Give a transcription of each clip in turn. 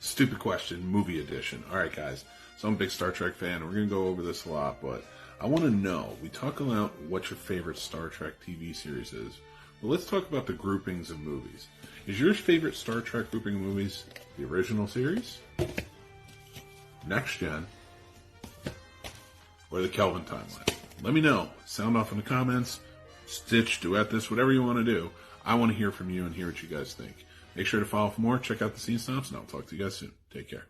Stupid question, movie edition. All right, guys. So I'm a big Star Trek fan. We're going to go over this a lot, but I want to know. We talk about what your favorite Star Trek TV series is. Well, let's talk about the groupings of movies. Is your favorite Star Trek grouping of movies the original series, Next Gen, or the Kelvin timeline? Let me know. Sound off in the comments. Stitch, duet this, whatever you want to do. I want to hear from you and hear what you guys think. Make sure to follow for more. Check out the Scene Snobs, and I'll talk to you guys soon. Take care.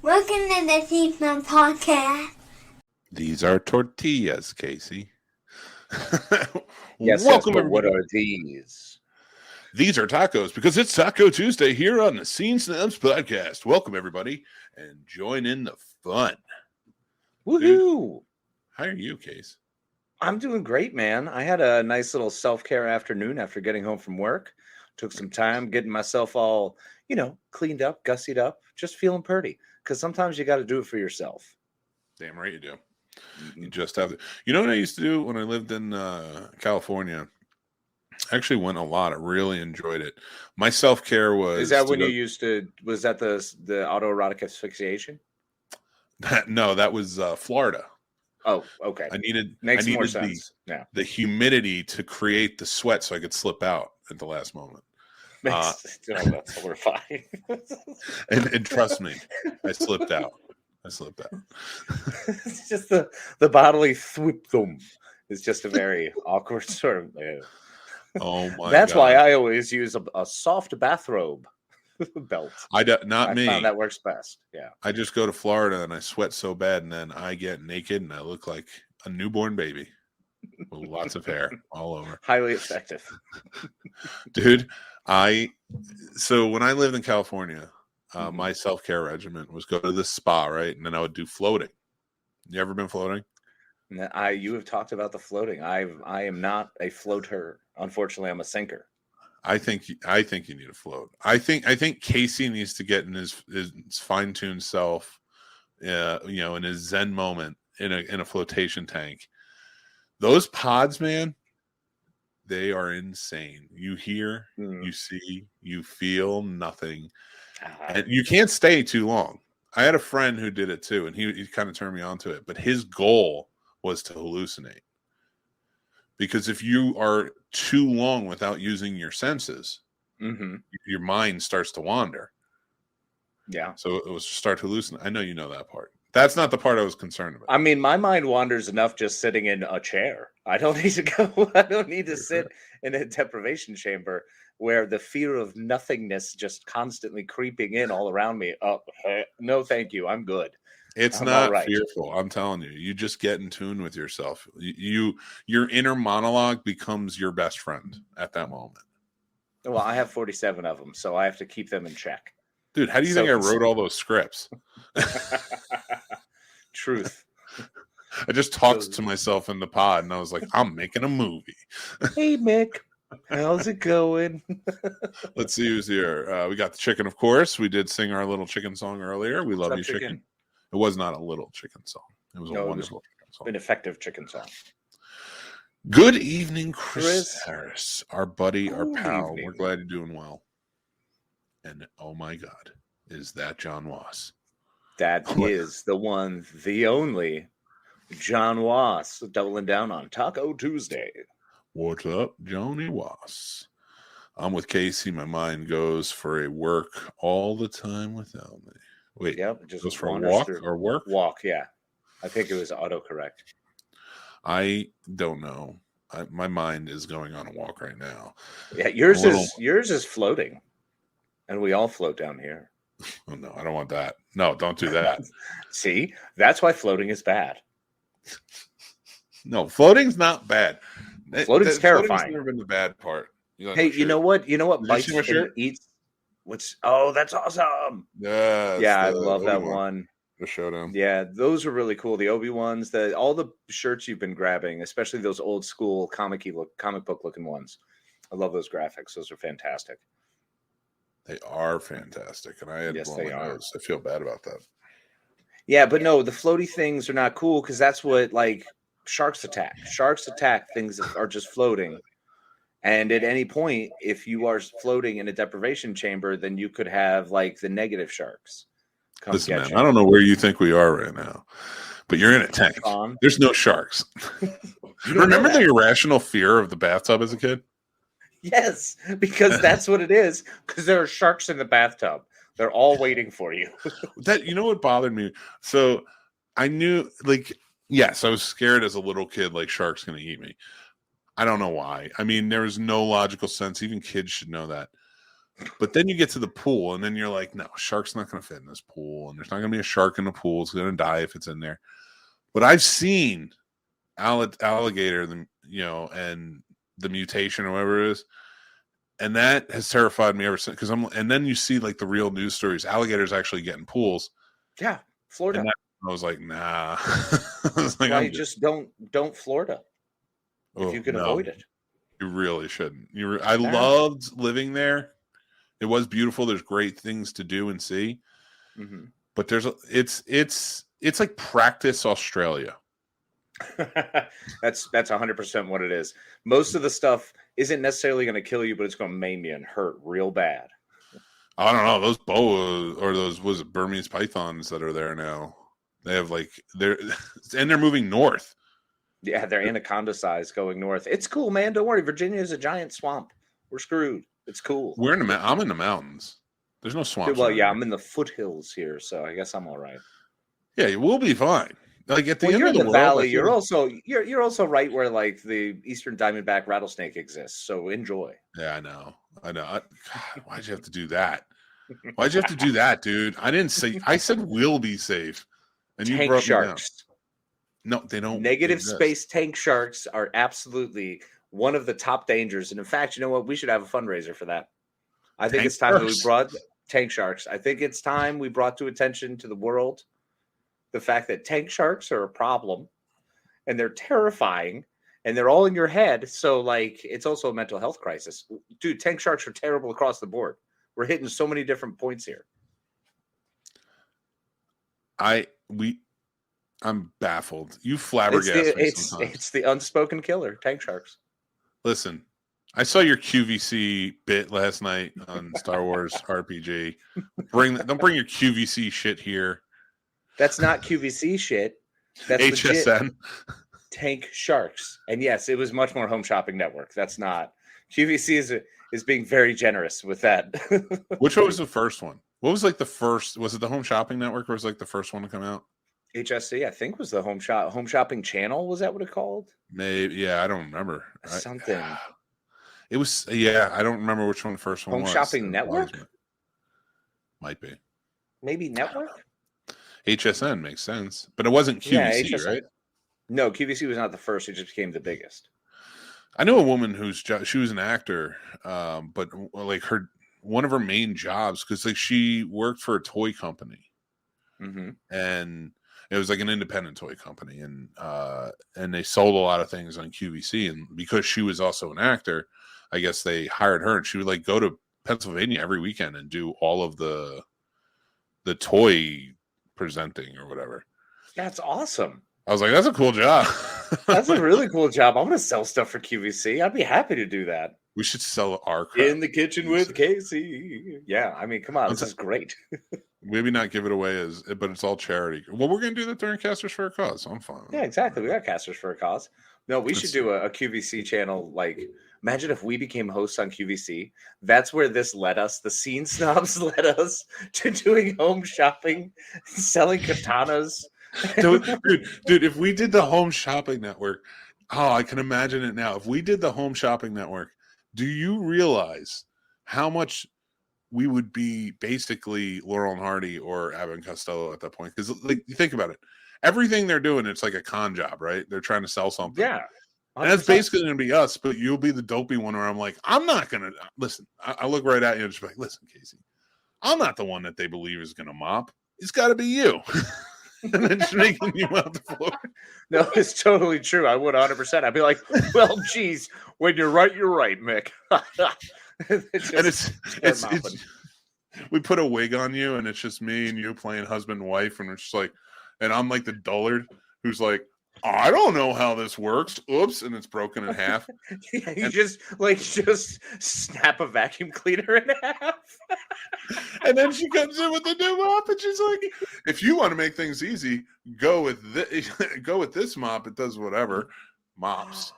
Welcome to the Scene Snobs Podcast. These are tortillas, Casey. Yes, Welcome, but what are these? These are tacos because it's Taco Tuesday here on the Scene Snobs Podcast. Welcome, everybody, and join in the fun. Woohoo! Dude, how are you, Case? I'm doing great, man. I had a nice little self-care afternoon after getting home from work. Took some time getting myself all, cleaned up, gussied up, just feeling pretty. Because sometimes you got to do it for yourself. Damn right you do. You just have to. You know what I used to do when I lived in California? I actually went a lot. I really enjoyed it. My self-care was... Is that when you used to... Was that the autoerotic asphyxiation? No, that was Florida. Oh, okay. Makes more sense. The humidity to create the sweat so I could slip out at the last moment. That's horrifying. and trust me, I slipped out. It's just the bodily thwip-thum. It's just a very awkward sort of... Oh my God. That's why I always use a soft bathrobe belt. I found that works best. Yeah. I just go to Florida and I sweat so bad, and then I get naked and I look like a newborn baby with lots of hair all over. Highly effective. Dude, so when I lived in California, my self-care regimen was go to the spa, right? And then I would do floating. You ever been floating? You have talked about the floating. I am not a floater. Unfortunately, I'm a sinker. I think you need to float. I think Casey needs to get in his fine-tuned self, in his Zen moment in a flotation tank. Those pods, man, they are insane. You hear, you see, you feel nothing, and you can't stay too long. I had a friend who did it too, and he kind of turned me on to it. But his goal was to hallucinate. Because if you are too long without using your senses, your mind starts to wander. Yeah. So it was start to hallucinate. I know you know that part. That's not the part I was concerned about. I mean, my mind wanders enough just sitting in a chair. I don't need to go. I don't need to sit in a deprivation chamber where the fear of nothingness just constantly creeping in all around me. Oh, no, thank you. I'm good. It's not fearful. I'm telling you. You just get in tune with yourself. Your inner monologue becomes your best friend at that moment. Well, I have 47 of them, so I have to keep them in check. Dude, how do you think I wrote all those scripts? Truth. I just talked to myself in the pod, and I was like, I'm making a movie. Hey, Mick. How's it going? Let's see who's here. We got the chicken, of course. We did sing our little chicken song earlier. We love you, chicken. It was not a little chicken song. It was a wonderful chicken song. An effective chicken song. Good evening, Chris Harris. Our buddy, our pal. We're glad you're doing well. And oh my God, is that John Was? That is the one, the only John Was, doubling down on Taco Tuesday. What's up, Johnny Was? I'm with Casey. My mind goes for a work all the time without me. Wait, yep, just goes for a walk or work? Walk, yeah. I think it was autocorrect. I don't know. My mind is going on a walk right now. Yeah, yours is floating, and we all float down here. Oh no, I don't want that. No, don't do that. See, that's why floating is bad. No, floating's not bad. Floating's terrifying. Floating's never been the bad part. Hey, you know what? You know what bites and eats? That's awesome. Yeah, I love that one. The showdown. Yeah, those are really cool. The Obi ones, all the shirts you've been grabbing, especially those old school comic book looking ones. I love those graphics. Those are fantastic. They are fantastic, and I had blown my nose. I feel bad about that. Yeah, but no, the floaty things are not cool because that's what sharks attack. Sharks attack things that are just floating. And at any point, if you are floating in a deprivation chamber, then you could have like the negative sharks come Listen, get man, you. I don't know where you think we are right now, but you're in a tank. There's no sharks. Remember the irrational fear of the bathtub as a kid? Yes, because that's what it is. Because there are sharks in the bathtub. They're all waiting for you. That, you know what bothered me? So I knew, like, yes, I was scared as a little kid, like sharks going to eat me. I don't know why. I mean, there was no logical sense. Even kids should know that. But then you get to the pool, and then you're like, no, shark's not going to fit in this pool, and there's not going to be a shark in the pool. It's going to die if it's in there. But I've seen alligator, and the mutation or whatever it is, and that has terrified me ever since. And then you see like the real news stories. Alligators actually get in pools. Yeah, Florida. And I was like, nah. I was like, why just don't Florida if you can avoid it. You really shouldn't. I loved living there. It was beautiful. There's great things to do and see. Mm-hmm. But it's like practice Australia. That's 100% what it is. Most of the stuff isn't necessarily going to kill you, but it's going to maim you and hurt real bad. I don't know, those boas or those Burmese pythons that are there now. They have they're moving north. Yeah, they're anaconda size going north. It's cool, man. Don't worry. Virginia is a giant swamp. We're screwed. It's cool. I'm in the mountains. There's no swamps. Well, yeah, I'm in the foothills here, so I guess I'm all right. Yeah, we'll be fine. Like at the end you're of the in the world, valley. You're also right where like the eastern diamondback rattlesnake exists. So enjoy. Yeah, I know. God, why'd you have to do that? Why'd you have to do that, dude? I didn't say. I said we'll be safe, and you brought sharks. Me down. No, they don't. Negative space tank sharks are absolutely one of the top dangers. And in fact, you know what? We should have a fundraiser for that. I think it's time that we brought tank sharks. I think it's time we brought to attention to the world the fact that tank sharks are a problem and they're terrifying and they're all in your head. So like, it's also a mental health crisis. Dude, tank sharks are terrible across the board. We're hitting so many different points here. I'm baffled. You flabbergasted me sometimes. It's the unspoken killer, tank sharks. Listen, I saw your QVC bit last night on Star Wars RPG. Don't bring your QVC shit here. That's not QVC shit. That's HSN. Tank sharks. And yes, it was much more Home Shopping Network. That's not. QVC is being very generous with that. Which one was the first one? What was like the first? Was it the Home Shopping Network or was it like the first one to come out? HSC, I think, was the Home Shopping Channel. Was that what it called? Maybe. Yeah, I don't remember. Something. It was. Yeah, I don't remember which one the first one was. Home Shopping Network? Might be. Maybe Network? HSN makes sense, but it wasn't QVC, right? No, QVC was not the first. It just became the biggest. I know a woman she was an actor, but like one of her main jobs, because like she worked for a toy company, and it was like an independent toy company, and they sold a lot of things on QVC, and because she was also an actor, I guess they hired her, and she would like go to Pennsylvania every weekend and do all of the toy presenting or whatever. That's awesome. I was like, that's a cool job. That's a really cool job. I'm going to sell stuff for QVC. I'd be happy to do that. We should sell our crap. In the kitchen with Casey. Yeah, I mean, come on. This is great. Maybe not give it away but it's all charity. Well, we're going to do that during Casters for a Cause. So I'm fine. Yeah, exactly. We got Casters for a Cause. No, we should do a QVC channel. Like, imagine if we became hosts on QVC. That's where this led us. The Scene Snobs led us to doing home shopping, selling katanas. dude, if we did the Home Shopping Network, I can imagine it now. If we did the Home Shopping Network, do you realize how much we would be basically Laurel and Hardy or Abbott and Costello at that point? Because like, you think about it, everything they're doing, it's like a con job, right? They're trying to sell something. Yeah. 100%. And that's basically going to be us, but you'll be the dopey one where I'm like, I'm not going to listen. I look right at you and just be like, listen, Casey, I'm not the one that they believe is going to mop. It's got to be you. And then just making you out the floor. No, it's totally true. I would 100%. I'd be like, well, geez, when you're right, Mick. it's we put a wig on you and it's just me and you playing husband and wife, and it's just like, and I'm like the dullard who's like, I don't know how this works. Oops, and it's broken in half. Yeah, you just snap a vacuum cleaner in half. And then she comes in with a new mop, and she's like, "If you want to make things easy, go with this mop. It does whatever." Mops.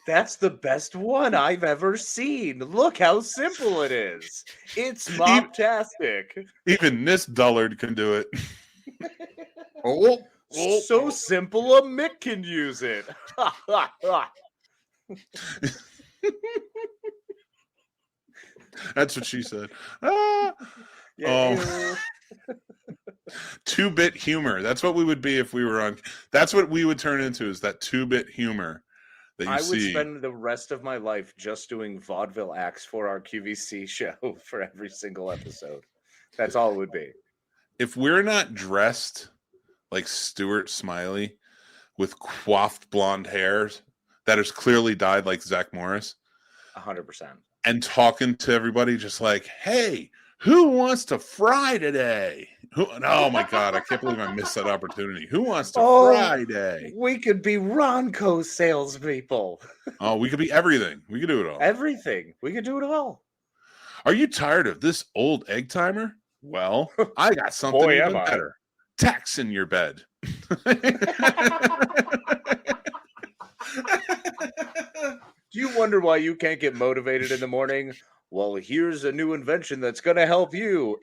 That's the best one I've ever seen. Look how simple it is. It's mop-tastic. Even this dullard can do it. Oh. So simple a Mick can use it. That's what she said. Ah. Yeah. 2-bit humor. That's what we would be if we were on. That's what we would turn into, is that 2-bit humor that you see. I would spend the rest of my life just doing vaudeville acts for our QVC show for every single episode. That's all it would be. If we're not dressed like Stuart Smiley with coiffed blonde hairs that is clearly dyed like Zach Morris, 100%, and talking to everybody just like, "Hey, who wants to fry today?" Oh my God, I can't believe I missed that opportunity. Who wants to fry today? We could be Ronco salespeople. Oh, we could be everything. We could do it all. Everything. We could do it all. Are you tired of this old egg timer? Well, I got something even better. Tax in your bed. Do you wonder why you can't get motivated in the morning? Well, here's a new invention that's going to help you.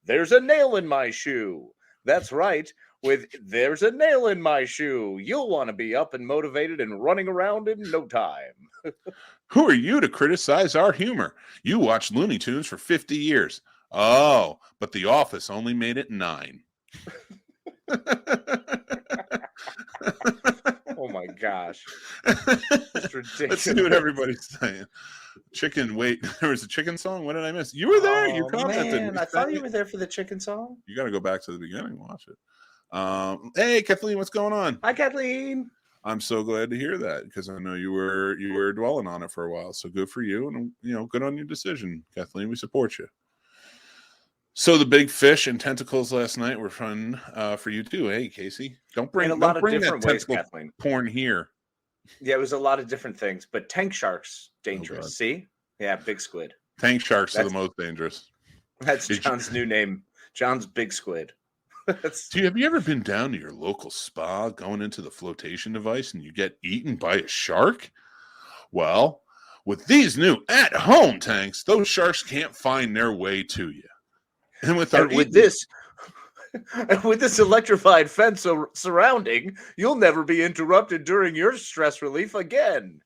There's a nail in my shoe. That's right. With there's a nail in my shoe, you'll want to be up and motivated and running around in no time. Who are you to criticize our humor? You watched Looney Tunes for 50 years. Oh, but The Office only made it 9. Oh my gosh. It's ridiculous. Let's see what everybody's saying. Chicken, wait, there was a chicken song? What did I miss? You were there. You commented. Man, I thought you were there for the chicken song. You got to go back to the beginning and watch it. Hey, Kathleen, what's going on? Hi, Kathleen. I'm so glad to hear that, because I know you were dwelling on it for a while. So good for you, and good on your decision, Kathleen. We support you. So the big fish and tentacles last night were fun for you too. Hey, Casey, don't bring that tentacle porn here. Yeah, it was a lot of different things, but tank sharks dangerous. See, yeah, big squid. Tank sharks are the most dangerous. That's John's new name. John's Big Squid. Have you ever been down to your local spa, going into the flotation device, and you get eaten by a shark? Well, with these new at-home tanks, those sharks can't find their way to you. And with this electrified fence surrounding, you'll never be interrupted during your stress relief again.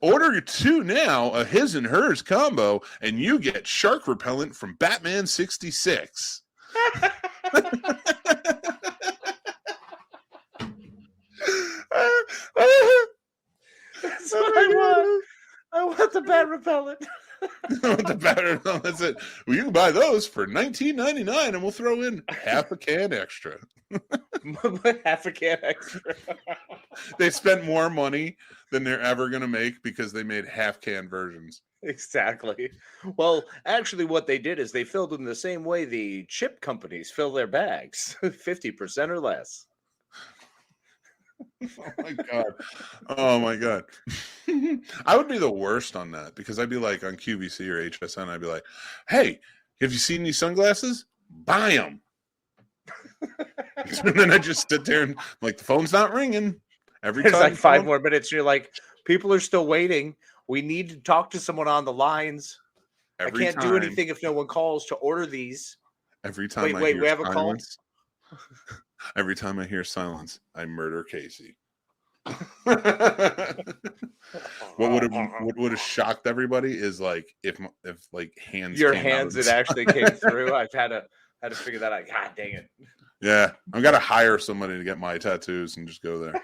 Order 2 now, a his and hers combo, and you get shark repellent from Batman 66. That's what I want. I want the bat repellent. That's it. Well, you can buy those for $19.99, and we'll throw in half a can extra. Half a can extra. They spent more money than they're ever going to make because they made half can versions. Exactly. Well, actually, what they did is they filled them the same way the chip companies fill their bags, 50% or less. Oh my god. I would be the worst on that, because I'd be like on QVC or HSN, I'd be like, "Hey, have you seen these sunglasses? Buy them." And then I just sit there and like, the phone's not ringing. It's like 5 more minutes. You're like, people are still waiting. We need to talk to someone on the lines. I can't do anything if no one calls to order these. Every time we have a call. Every time I hear silence, I murder Casey. What would have shocked everybody is like if like hands. Your hands that actually came through. I've had to figure that out. God dang it. Yeah, I've got to hire somebody to get my tattoos and just go there.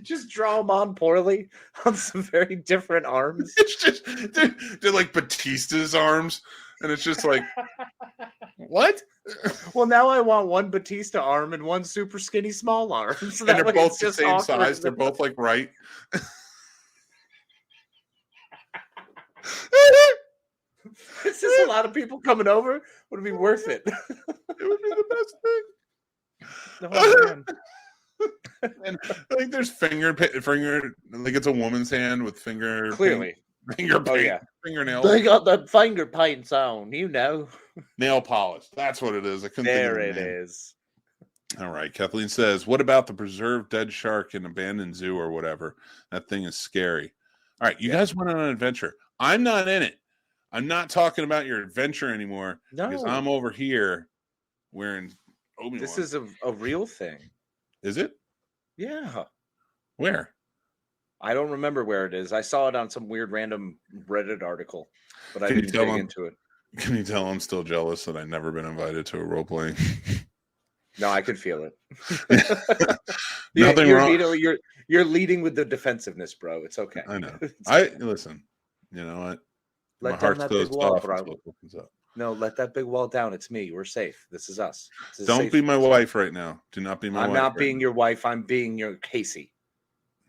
Just draw them on poorly on some very different arms. It's just they're like Batista's arms, and it's just like, what? Well, now I want one Batista arm and one super skinny small arm. So and they're both the same size. They're both like right. It's just a lot of people coming over. Would it be worth it? It would be the best thing. Oh, man. And I think there's finger, like it's a woman's hand with finger. Clearly. Finger paint, Oh, yeah. fingernails. They got the finger paints on, you know. Nail polish. That's what it is. I couldn't There think of it the name. is. All right. Kathleen says, what about the preserved dead shark in abandoned zoo or whatever? That thing is scary. All right. You guys went on an adventure. I'm not in it. I'm not talking about your adventure anymore. No. Because I'm over here wearing Obi-Wan. This is a real thing. Is it? Yeah. Where? I don't remember where it is. I saw it on some weird random Reddit article, but I didn't dig into it. Can you tell I'm still jealous that I've never been invited to a role playing? No, I could feel it. Nothing wrong. You're leading with the defensiveness, bro. It's okay. I know. Listen. You know what? Let down that big wall, bro. No, let that big wall down. It's me. We're safe. This is us. Don't be my wife right now. Do not be my wife. I'm not being your wife. I'm being your Casey.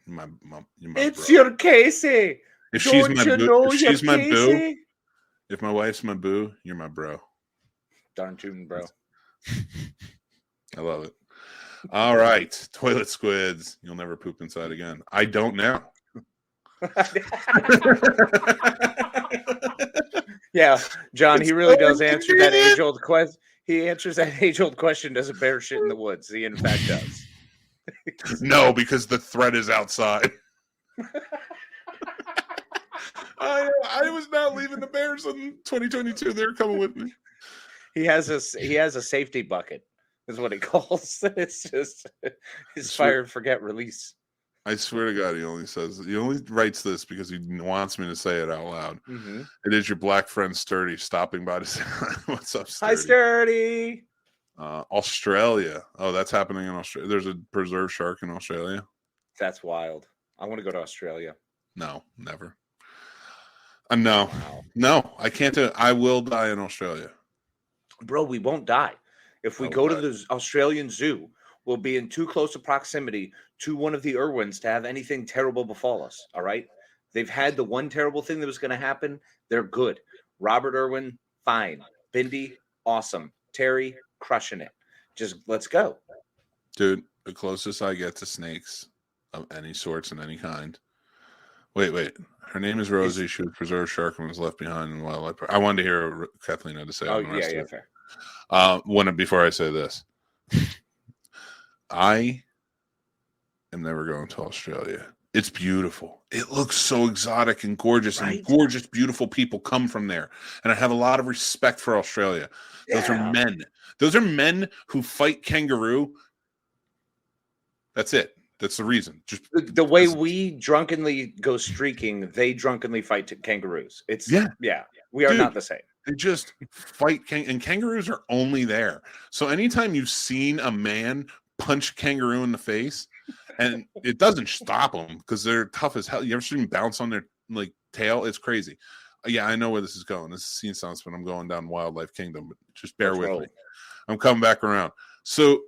My it's bro. your Casey. If she's my boo, Casey? if my wife's my boo, you're my bro. Darn tune, bro. I love it. All right, toilet squids. You'll never poop inside again. I don't now. Yeah, John. He really does answer that age-old question. He answers that age-old question: does a bear shit in the woods? He in fact does. No, because the threat is outside. I was not leaving the Bears in 2022. They're coming with me. He has a safety bucket, is what he calls. It's just his fire and forget release. I swear to God, he only writes this because he wants me to say it out loud. Mm-hmm. It is your black friend Sturdy stopping by to say, "What's up, Sturdy?" Hi, Sturdy. Australia. Oh, that's happening in Australia. There's a preserved shark in Australia. That's wild. I want to go to Australia. No, never. No, I can't do it. I will die in Australia. Bro, we won't die. If we go to the Australian zoo, we'll be in too close a proximity to one of the Irwins to have anything terrible befall us. All right. They've had the one terrible thing that was going to happen. They're good. Robert Irwin, fine. Bindi, awesome. Terry, crushing it. Just let's go. Dude, the closest I get to snakes of any sorts and any kind. Wait. Her name is Rosie. She was preserved shark and was left behind in wildlife. I wanted to hear what Kathleen had to say. Oh, yeah, fair. Before I say this, I am never going to Australia. It's beautiful. It looks so exotic and gorgeous, right? And gorgeous, beautiful people come from there. And I have a lot of respect for Australia. Those are men. Those are men who fight kangaroo. That's it. That's the reason. Just the way we drunkenly go streaking, they drunkenly fight kangaroos. It's we are not the same. They just fight and kangaroos are only there. So anytime you've seen a man punch a kangaroo in the face, and it doesn't stop them because they're tough as hell. You ever seen them bounce on their tail? It's crazy. Yeah, I know where this is going. This is Scene Snobs, but I'm going down Wildlife Kingdom. But just bear with me. I'm coming back around. So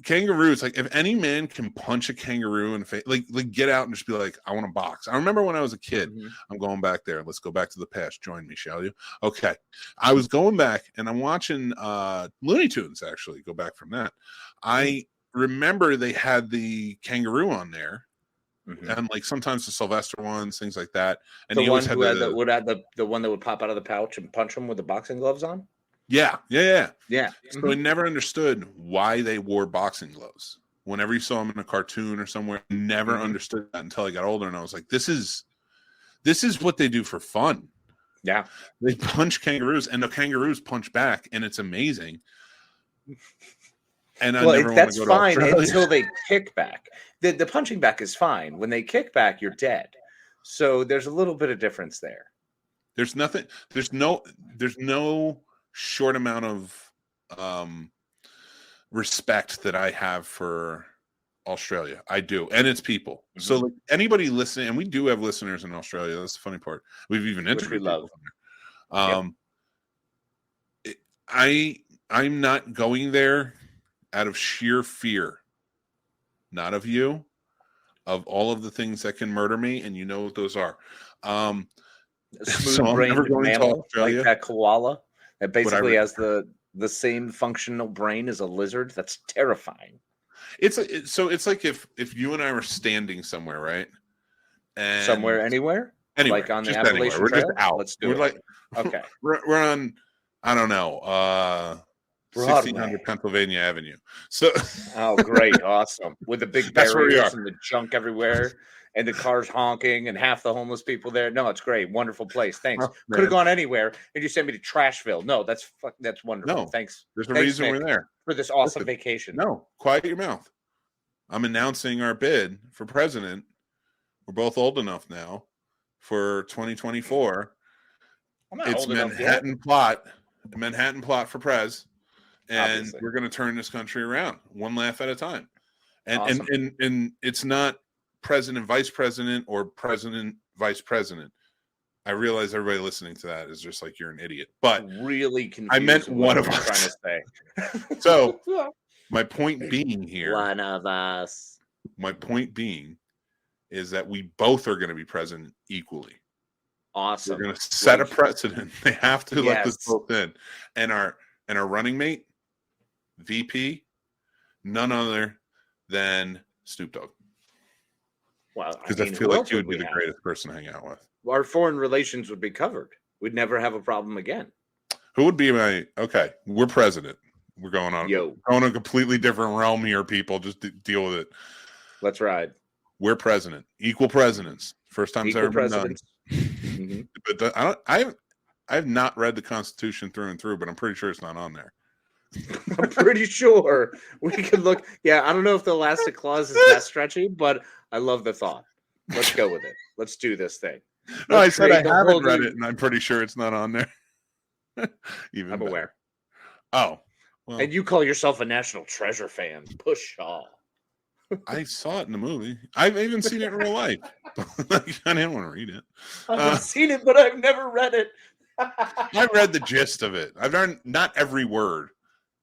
kangaroos, if any man can punch a kangaroo in the face, get out and just be like, I want to box. I remember when I was a kid. Mm-hmm. I'm going back there. Let's go back to the past. Join me, shall you? Okay. I was going back and I'm watching Looney Tunes, actually. Go back from that. I remember they had the kangaroo on there. Mm-hmm. And sometimes the Sylvester ones, things like that. And the one who had the one that would pop out of the pouch and punch him with the boxing gloves on? Yeah. Mm-hmm. So I never understood why they wore boxing gloves. Whenever you saw them in a cartoon or somewhere, never understood that until I got older. And I was like, this is what they do for fun. Yeah. They punch kangaroos and the kangaroos punch back, and it's amazing. And that's fine until they kick back. The punching back is fine. When they kick back, you're dead. So there's a little bit of difference there. There's no short amount of respect that I have for Australia. I do, and its people. Mm-hmm. So anybody listening, and we do have listeners in Australia. That's the funny part. We've even interviewed people from there. I'm not going there out of sheer fear, not of you, of all of the things that can murder me, and you know what those are. Smooth-brained mammal like that koala that basically has the same functional brain as a lizard. That's terrifying. It's like if you and I were standing somewhere, right? And Somewhere, anywhere, anywhere, like on the just Appalachian anywhere. We're Trail. just out. Let's do We're it. like, Okay. we're on, I don't know, Broadway. 1600 Pennsylvania Avenue. So, Oh, great, awesome! With the big That's where we barriers are. and the junk everywhere, and the cars honking, and half the homeless people there. No, it's great, wonderful place. Thanks. Oh, Could have man. gone anywhere, and you sent me to Trashville. No, that's wonderful. No, Thanks. there's a Thanks, reason Mick, we're there. for this awesome Listen, vacation. No, quiet your mouth. I'm announcing our bid for president. We're both old enough now for 2024. I'm not It's old enough yet. Manhattan plot for Prez, and Obviously. we're going to turn this country around one laugh at a time. And Awesome. and it's not president, vice president, or president, vice president. I realize everybody listening to that is just like, you're an idiot, but Really confused. I meant one of what us. trying to say. So my point being here, One of us. my point being is that we both are going to be president equally. Awesome. We're going to set a precedent. They have to let this Yes. both in. And our running mate, VP, none other than Snoop Dogg. Well, Because I feel who like else he would we be the have? greatest person to hang out with. Our foreign relations would be covered. We'd never have a problem again. Who would be my, okay, we're president. We're going on a completely different realm here, people. Just deal with it. Let's ride. We're president. Equal presidents. First time's Equal ever been done. presidents. Mhm. But I have not read the Constitution through and through, but I'm pretty sure it's not on there. I'm pretty sure we could look. Yeah, I don't know if the elastic clause is that stretchy, but I love the thought. Let's go with it. Let's do this thing. No, I Let's said I create the haven't whole read new- it, and I'm pretty sure it's not on there. Even I'm better. aware. Oh, well, And you call yourself a national treasure fan. Pshaw. I saw it in the movie. I've even seen it in real life. I didn't want to read it. I've seen it, but I've never read it. I read the gist of it. I've learned not every word.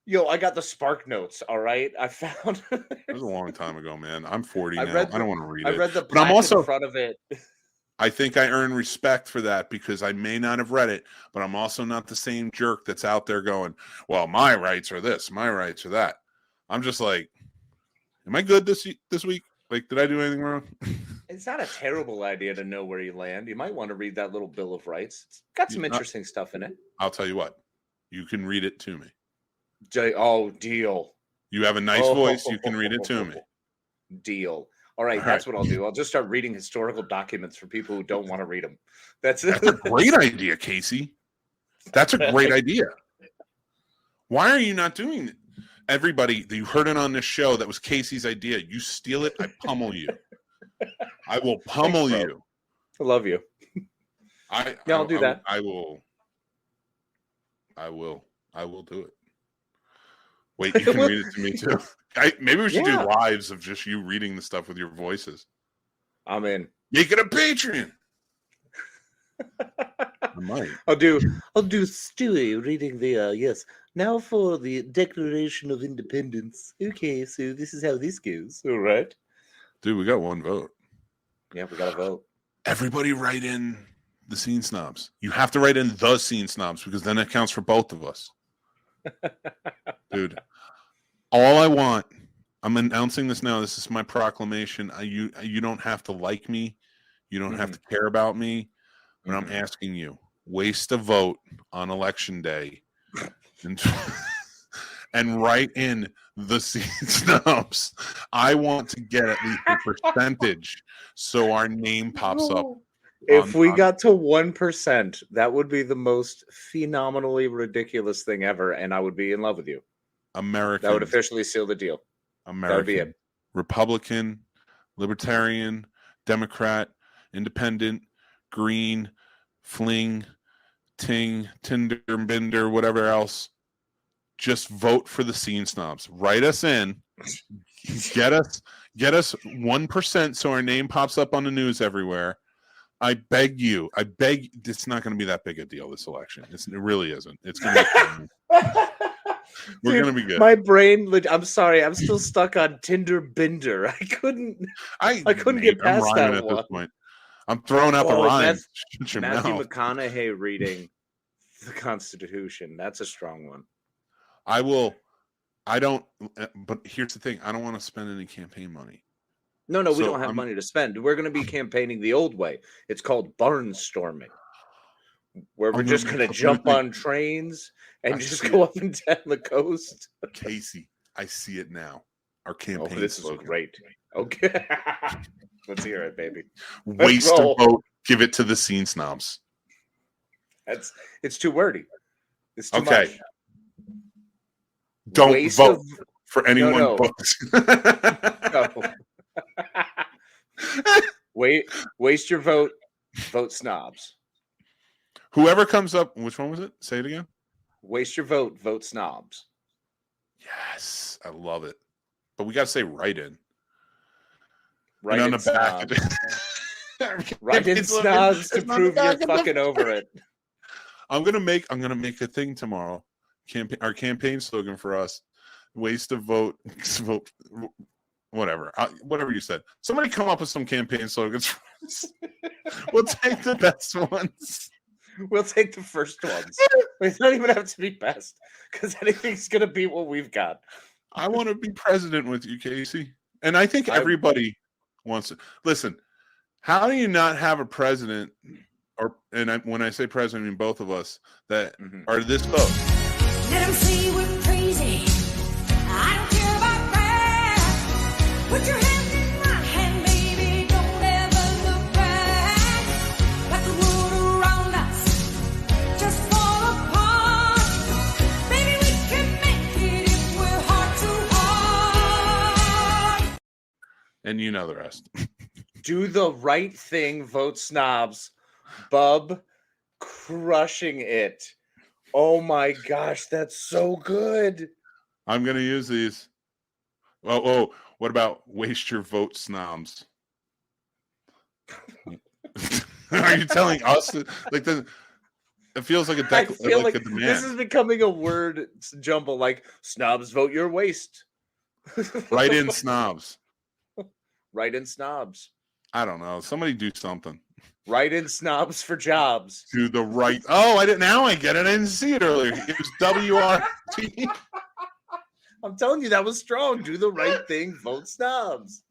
Yo, I got the Spark Notes. All right, I found. It was a long time ago, man. I'm 40 I now. read I don't want to read I it. read the But I'm plaque also in front of it. I think I earn respect for that because I may not have read it, but I'm also not the same jerk that's out there going, well, my rights are this, my rights are that. I'm just like, am I good this week? Like, did I do anything wrong? It's not a terrible idea to know where you land. You might want to read that little Bill of Rights. It's got some interesting stuff in it. I'll tell you what. You can read it to me. Oh, deal. You have a nice voice. You can read it to me. Deal. All right, that's what I'll do. I'll just start reading historical documents for people who don't want to read them. That's a great idea, Casey. That's a great idea. Why are you not doing it? Everybody, you heard it on this show. That was Casey's idea. You steal it, I pummel you. I will pummel you. I love you. I'll do that. I will do it. Wait, you can read it to me too. Maybe we should do lives of just you reading the stuff with your voices. I'm in. Make it a Patreon. I might. I'll do Stewie reading the yes. Now for the Declaration of Independence. Okay, so this is how this goes. All right. Dude, we got one vote. Yeah, we got a vote. Everybody write in the Scene Snobs. You have to write in the Scene Snobs because then it counts for both of us. Dude, all I want, I'm announcing this now. This is my proclamation. You don't have to like me. You don't have to care about me. But I'm asking you, waste a vote on election day and write in the Scene Snobs. I want to get at least a percentage so our name pops up. If we got to 1%, that would be the most phenomenally ridiculous thing ever, and I would be in love with you. American. That would officially seal the deal. American. That would be it. Republican, Libertarian, Democrat, Independent, Green, Fling, Ting, Tinder, Binder, whatever else. Just vote for the Scene Snobs. Write us in. Get us 1% so our name pops up on the news everywhere. I beg you. It's not going to be that big a deal, this election. It really isn't. It's going to be fun. We're going to be good. My brain, I'm sorry. I'm still stuck on Tinder Binder. I couldn't get past that at one. this point. I'm throwing up a rhyme. Matthew McConaughey reading the Constitution. That's a strong one. I will I don't. But here's the thing: I don't want to spend any campaign money. No, we So don't have money to spend. We're going to be campaigning the old way. It's called barnstorming, where we're just going to jump on trains and just go up and down the coast. Casey, I see it now. Our campaign. Oh, this is great. Okay. Let's hear it, baby. Waste a vote. Give it to the Scene Snobs. It's too wordy. It's too okay. much. Don't Waste vote for anyone. No. Waste your vote. Vote snobs. Whoever comes up, which one was it? Say it again. Waste your vote. Vote snobs. Yes, I love it. But we got to say write-in. Right on the back. Write-in snobs to prove you're fucking over it. I'm gonna make a thing tomorrow. Our campaign slogan for us: waste a vote. Vote. Whatever you said. Somebody come up with some campaign slogans. We'll take the best ones. We'll take the first ones. They don't even have to be best, because anything's gonna be what we've got. I want to be president with you, Casey. And I think everybody wants to. Listen, how do you not have a president, when I say president, I mean both of us, that are this close? Let them say we're crazy. I don't care about that. Put your hand in my hand, baby. Don't ever look back. Let the world around us just fall apart. Maybe we can make it if we're heart to heart. And you know the rest. Do the right thing, vote snobs. Bub crushing it. Oh my gosh, that's so good. I'm going to use these. Oh, what about waste your vote snobs? Are you telling us it feels like a I feel like a demand. This is becoming a word jumble, like snobs vote your waste. Write in snobs. Write in snobs. I don't know. Somebody do something. Write in snobs for jobs. Do the right. Oh, I didn't. Now I get it. I didn't see it earlier. It was WRT. I'm telling you, that was strong. Do the right thing. Vote snobs.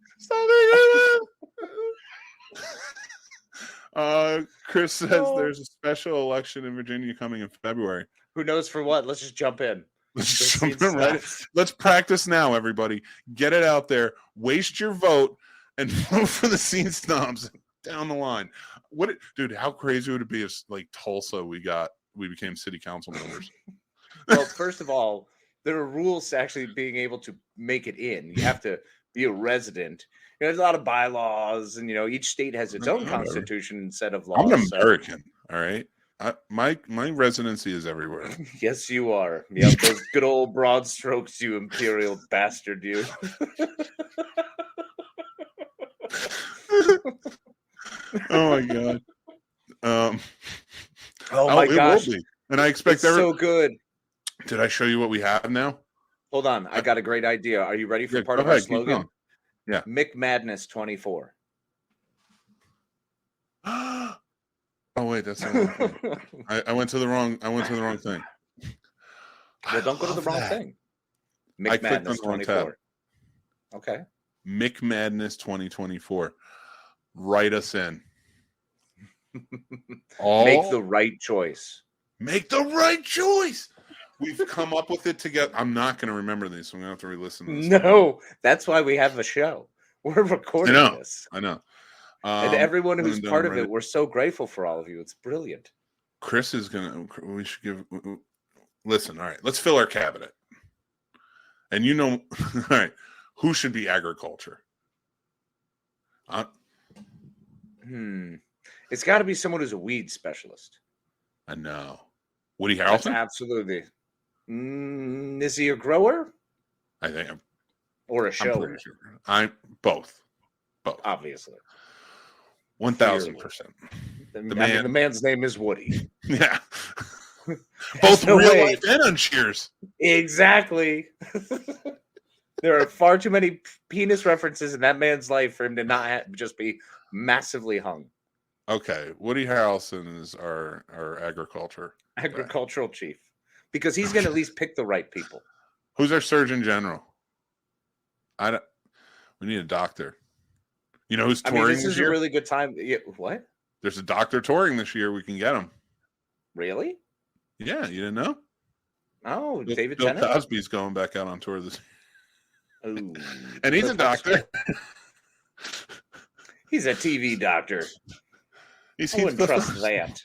Chris says there's a special election in Virginia coming in February. Who knows for what? Let's just jump in. Let's practice now, everybody. Get it out there. Waste your vote and vote for the Scene Snobs down the line. Dude, how crazy would it be if, like, Tulsa, we became city council members? Well, first of all, there are rules to actually being able to make it in. You have to be a resident. There's a lot of bylaws, and each state has its own constitution and set of laws. I'm an American, all right. My residency is everywhere. Yes, you are. Yeah, those good old broad strokes, you imperial bastard, you. Oh my god. Oh my gosh. And I expect so good. Did I show you what we have now? Hold on, I got a great idea. Are you ready for part of our slogan? Yeah. Mick Madness 24. Oh wait, that's the wrong thing. I went to the wrong thing. Well, don't go to the wrong thing. Mick Madness 24. Okay. Mick Madness 2024. Write us in. Make the right choice. Make the right choice. We've come up with it together. I'm not going to remember these, so I'm going to have to re-listen to this. No, that's why we have a show. We're recording this. I know. And everyone who's part of it, we're so grateful for all of you. It's brilliant. Chris is going to... We should give... Listen, all right. Let's fill our cabinet. And all right, who should be agriculture? It's got to be someone who's a weed specialist. I know. Woody Harrelson? Absolutely. Is he a grower? I think or a shower? I'm both. Obviously. 1,000%. The man's name is Woody. Yeah. Both real life and on Cheers. Exactly. There are far too many penis references in that man's life for him to not just be massively hung. Okay, Woody Harrelson is our agricultural chief, because he's going to at least pick the right people. Who's our Surgeon General? We need a doctor. You know who's touring this this is year? a really good time. Yeah, what? There's a doctor touring this year. We can get him. Really? Yeah, you didn't know? Oh, David Bill Tennant? Cosby's going back out on tour this Ooh. and he's a doctor. He's a TV doctor. He's I wouldn't trust that.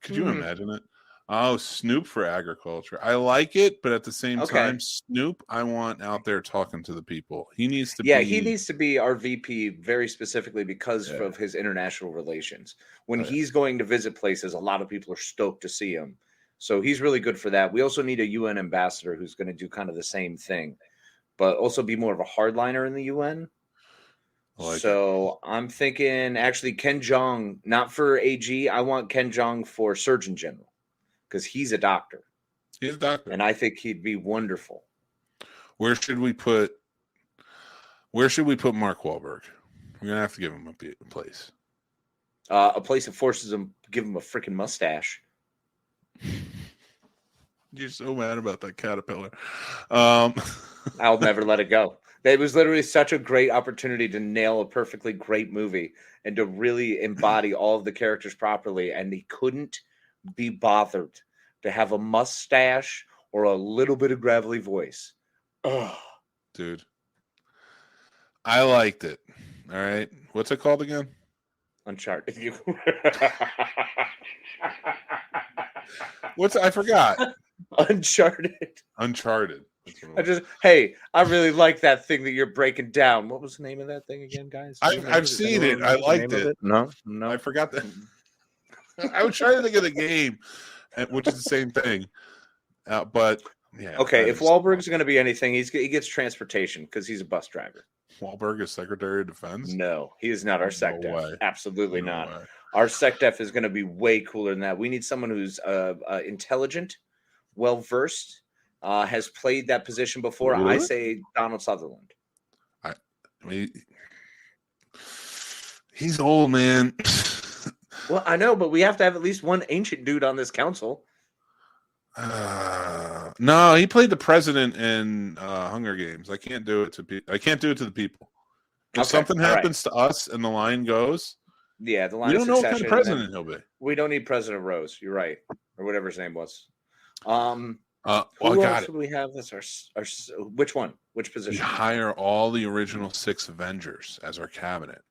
Could you imagine it? Oh, Snoop for agriculture. I like it, but at the same time, Snoop, I want out there talking to the people. He needs to he needs to be our VP very specifically because of his international relations. When he's going to visit places, a lot of people are stoked to see him. So he's really good for that. We also need a UN ambassador who's going to do kind of the same thing, but also be more of a hardliner in the UN. I'm thinking actually Ken Jeong, not for AG. I want Ken Jeong for Surgeon General because he's a doctor. He's a doctor. And I think he'd be wonderful. Where should we put Mark Wahlberg? We're going to have to give him a place. A place that forces him, give him a freaking mustache. You're so mad about that caterpillar. I'll never let it go. It was literally such a great opportunity to nail a perfectly great movie and to really embody all of the characters properly. And he couldn't be bothered to have a mustache or a little bit of gravelly voice. Oh, dude, I liked it. All right. What's it called again? Uncharted. I forgot. Uncharted. I really like that thing that you're breaking down. What was the name of that thing again, guys? I've seen it. I liked it. No, I forgot that. I was trying to think of the game, which is the same thing. But yeah. Okay, if Wahlberg's going to be anything, he gets transportation because he's a bus driver. Wahlberg is Secretary of Defense? No, he is not our SecDef. Way. Absolutely No not. way. Our SecDef is going to be way cooler than that. We need someone who's intelligent, well-versed, has played that position before. Really? I say Donald Sutherland. I mean, he's old, man. Well, I know, but we have to have at least one ancient dude on this council. No, he played the president in Hunger Games. I can't do it to the people. If something happens to us and the line goes, yeah, the line. We don't know what kind of president he'll be. We don't need President Rose. You're right, or whatever his name was. Who else would we have as our which one? Which position? We hire all the original 6 Avengers as our cabinet,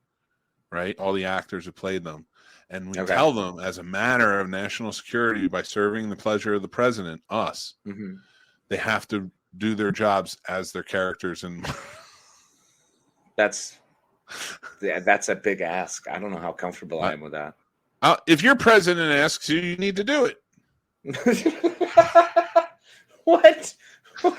right? All the actors who played them. And we tell them, as a matter of national security, by serving the pleasure of the president, us, they have to do their jobs as their characters. And that's a big ask. I don't know how comfortable I am with that. If your president asks you, you need to do it. What?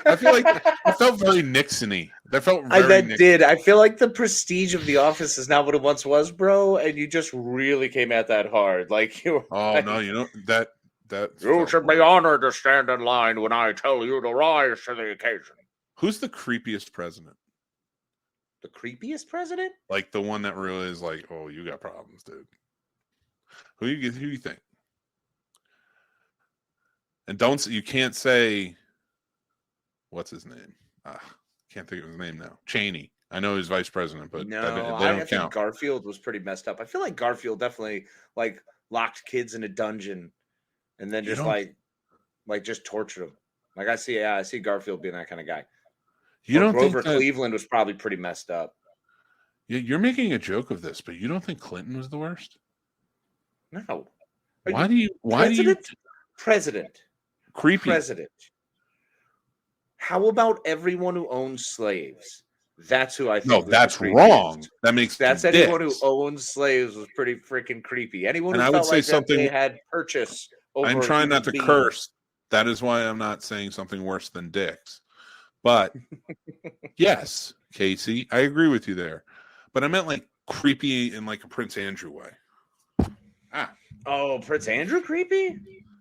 I feel like it felt very Nixon-y. I feel like the prestige of the office is not what it once was, bro. And you just really came at that hard. Like you. No, you know that. You should be honored to stand in line when I tell you to rise to the occasion. Who's the creepiest president? The creepiest president? Like the one that really is like, oh, you got problems, dude. Who you think? And you can't say, what's his name? Can't think of his name now. Cheney. I know he's vice president, but no, they don't think count. Garfield was pretty messed up. I feel like Garfield definitely like locked kids in a dungeon and then just just tortured them. Like I see Garfield being that kind of guy. You don't Grover think Cleveland was probably pretty messed up. You're making a joke of this, but you don't think Clinton was the worst? No. Why do you? President. Creepy. President. How about everyone who owns slaves? That's who I think. No, that's wrong. That's anyone who owns slaves was pretty freaking creepy. Anyone who felt like they had purchase. I'm trying not to curse. That is why I'm not saying something worse than dicks. But yes, Casey, I agree with you there. But I meant like creepy in like a Prince Andrew way. Oh, Prince Andrew creepy?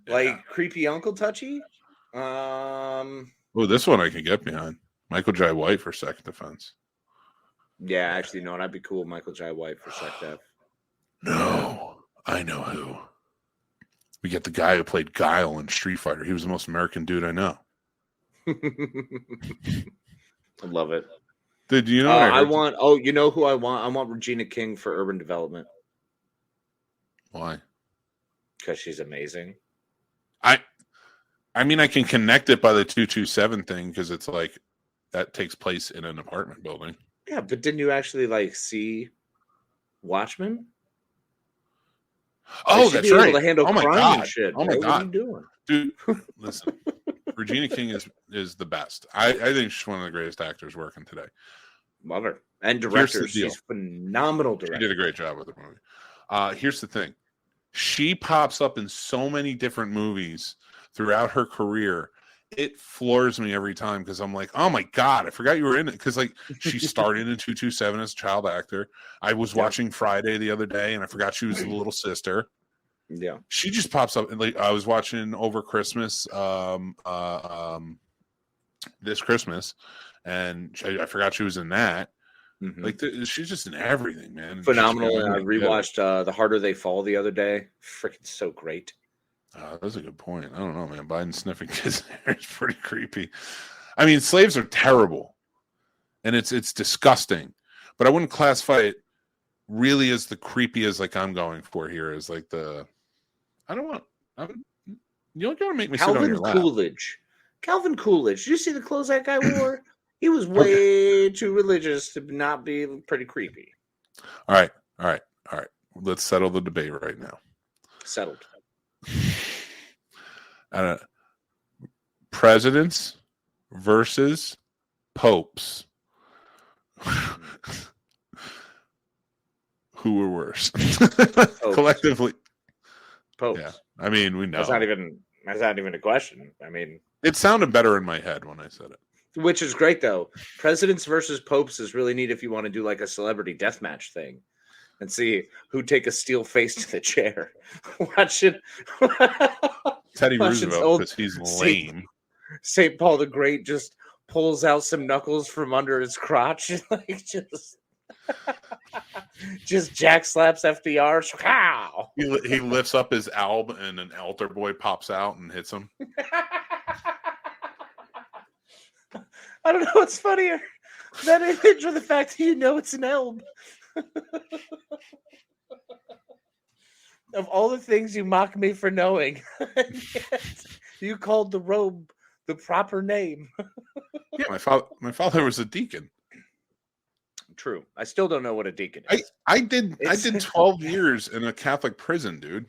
Yeah. Like creepy Uncle Touchy? Oh, this one I can get behind. Michael J. White for Second Defense. Yeah, actually, no, that'd be cool. Michael J. White for SecDef. No, I know who. We get the guy who played Guile in Street Fighter. He was the most American dude I know. I love it. Did you know? You know who I want? I want Regina King for urban development. Why? Because she's amazing. I mean, I can connect it by the 227 thing because it's like that takes place in an apartment building. Yeah, but didn't you actually like see Watchmen? Oh, They should that's be right. able to handle Oh my crime god. and shit. Oh my bro. god. What are you doing? Dude, listen. Regina King is the best. I think she's one of the greatest actors working today. Love her. And Here's director. the deal. She's phenomenal director. She did a great job with the movie. Here's the thing. She pops up in so many different movies throughout her career. It floors me every time because I'm like, oh my god, I forgot you were in it. Because like she started in 227 as a child actor. I was watching Friday the other day and I forgot she was the little sister. Yeah. She just pops up. And like I was watching over Christmas, this Christmas, and I forgot she was in that. Mhm. Like she's just in everything, man. Phenomenal. And I rewatched The Harder They Fall the other day. Freaking so great. That's a good point. I don't know, man. Biden sniffing kids' hair is pretty creepy. I mean, slaves are terrible, and it's disgusting. But I wouldn't classify it really as the creepy as like I'm going for here. Is like you don't want to make me sit on your lap. Calvin Coolidge. Did you see the clothes that guy wore? He was way too religious to not be pretty creepy. All right. Let's settle the debate right now. Settled. Presidents versus popes. Who were worse? Collectively. Popes. Yeah. I mean, we know. That's not even a question. I mean, it sounded better in my head when I said it. Which is great though. Presidents versus popes is really neat if you want to do like a celebrity deathmatch thing. And see who take a steel face to the chair. Watch it. Teddy Roosevelt, because he's lame. St. Paul the Great just pulls out some knuckles from under his crotch and like just jack slaps FDR. Wow. He lifts up his alb and an altar boy pops out and hits him. I don't know what's funnier. That image or the fact that you know it's an elb. Of all the things you mock me for knowing, you called the robe the proper name. Yeah, my father was a deacon. True. I still don't know what a deacon is. I did 12 years in a Catholic prison, dude.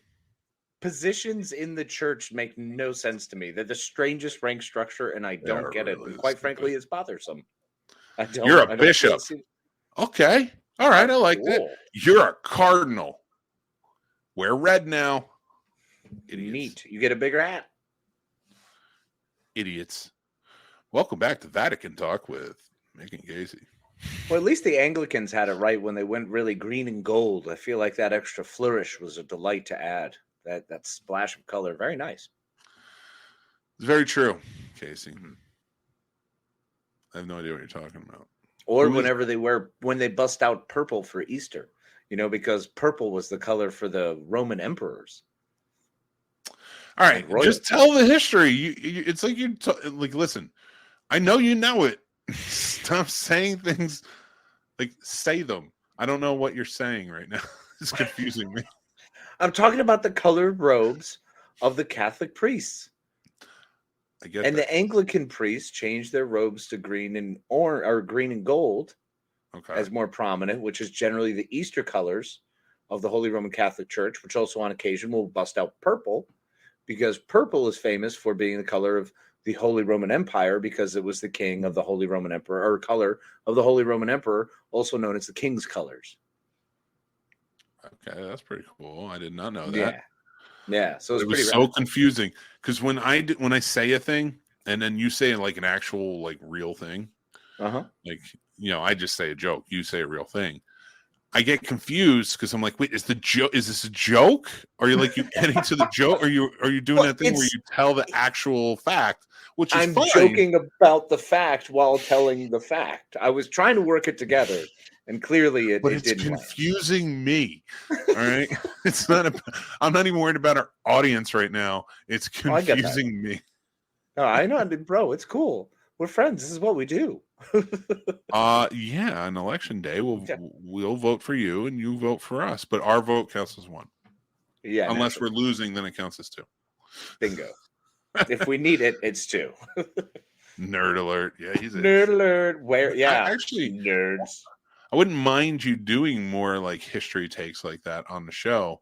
Positions in the church make no sense to me. They're the strangest rank structure, and I don't get it. And quite frankly, it's bothersome. I don't. You're a bishop. Okay. All right. I like that. You're a cardinal. Wear red now. Idiots. Neat. You get a bigger hat. Idiots. Welcome back to Vatican Talk with Mick and Casey. Well, at least the Anglicans had it right when they went really green and gold. I feel like that extra flourish was a delight to add. That splash of color. Very nice. It's very true, Casey. I have no idea what you're talking about. Or when they bust out purple for Easter, because purple was the color for the Roman emperors. All right, just tell the history. It's like listen. I know you know it. Stop saying things like say them. I don't know what you're saying right now. It's confusing me. I'm talking about the colored robes of the Catholic priests. I get and that. The Anglican priests changed their robes to green and orange or green and gold as more prominent, which is generally the Easter colors of the Holy Roman Catholic Church, which also on occasion will bust out purple because purple is famous for being the color of the Holy Roman Empire because it was the king of the Holy Roman Emperor, or color of the Holy Roman Emperor, also known as the king's colors. Okay, that's pretty cool. I did not know that. Yeah. So it was so confusing because when I say a thing and then you say like an actual like real thing, like I just say a joke, you say a real thing. I get confused because I'm like, wait, is this a joke? Are you like you getting to the joke? Are you doing that thing where you tell the actual fact? Which is I'm fine. joking about the fact while telling the fact. I was trying to work it together, and clearly it didn't. But it's confusing me. All right, it's not. I'm not even worried about our audience right now. It's confusing me. No, I know, bro. It's cool. We're friends. This is what we do. Yeah, on election day, Yeah. we'll vote for you and you vote for us, but our vote counts as one. Yeah. Unless naturally. we're losing, then it counts as two. Bingo. If we need it, it's 2. Nerd alert. Yeah, he's Nerd alert. Where? Yeah. actually, nerds. I wouldn't mind you doing more like history takes like that on the show,